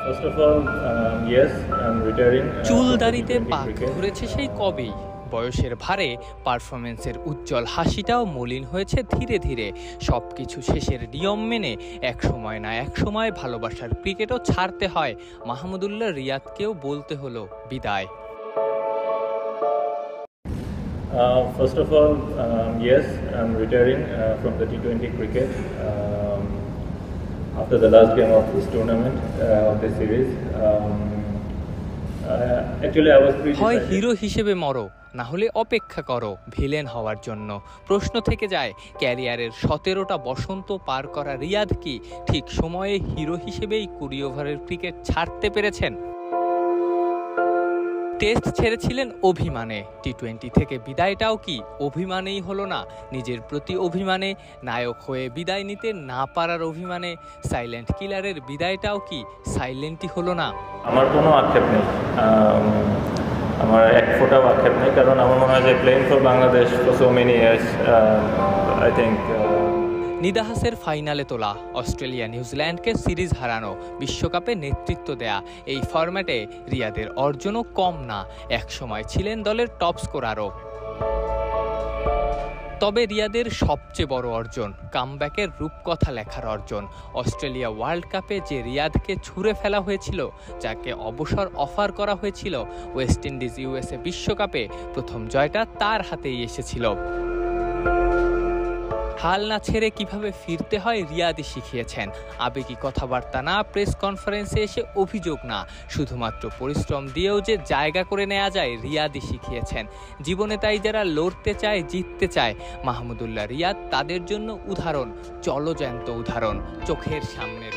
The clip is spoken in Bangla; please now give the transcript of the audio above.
First of all, yes, I'm retiring. চুল দাড়িতে পাক ধরেছে সেই কবেই। বয়সের ভারে পারফরমেন্সের উজ্জ্বল হাসিটাও মলিন হয়েছে ধীরে ধীরে। সবকিছু শেষের নিয়ম মেনে এক সময় না এক সময় ভালোবাসার ক্রিকেটও ছাড়তে হয়। মাহমুদুল্লাহ রিয়াদকেও বলতে হলো বিদায়। First of all, yes, I'm retiring from the T20 cricket after the last game of this tournament, of this series. Actually, I was pretty হয় excited. হিরো হিসেবে মরো, না হলে অপেক্ষা করো ভিলেন হওয়ার জন্য। প্রশ্ন থেকে যায়, ক্যারিয়ারের 17টা বসন্ত পার করা রিয়াদ কি ঠিক সময়ে হিরো হিসেবেই 20 ওভারের ক্রিকেট ছাড়তে পেরেছেন? টেস্ট ছেড়েছিলেন অভিমানে, টি-20 থেকে বিদায়টাও কি অভিমানেই হলো না? নিজের প্রতি অভিমানে, নায়ক হয়ে বিদায় নিতে না পারার অভিমানে, সাইলেন্ট কিলারের বিদায়টাও কি সাইলেন্টই হলো না? আমার কোনো আক্ষেপ নেই, আমার এক ফোঁটাও আক্ষেপ নেই, কারণ আমার মনে হয় যে playing for Bangladesh for so many years, I think নিদাহাসের ফাইনালে তোলা, অস্ট্রেলিয়া নিউজিল্যান্ডকে সিরিজ হারানো, বিশ্বকাপে নেতৃত্ব দেয়া, এই ফরম্যাটে রিয়াদের অর্জনও কম না। একসময় ছিলেন দলের টপ স্কোরারও। তবে রিয়াদের সবচেয়ে বড় অর্জন কামব্যাকের রূপকথা লেখার অর্জন। অস্ট্রেলিয়া ওয়ার্ল্ড কাপে যে রিয়াদকে ছুঁড়ে ফেলা হয়েছিল, যাকে অবসর অফার করা হয়েছিল, ওয়েস্ট ইন্ডিজ ইউএসএ বিশ্বকাপে প্রথম জয়টা তার হাতেই এসেছিল। হাল না ছেড়ে কিভাবে ফিরতে হয় রিয়াদই শিখিয়েছেন। আবেগী কথাবার্তা না, প্রেস কনফারেন্সে এসে অভিযোগ না, শুধুমাত্র পরিশ্রম দিয়েও যে জায়গা করে নেওয়া যায় রিয়াদই শিখিয়েছেন। জীবনে তাই যারা লড়তে চায়, জিততে চায়, মাহমুদুল্লাহ রিয়াদ তাদের জন্য উদাহরণ, জলজ্যান্ত উদাহরণ, চোখের সামনের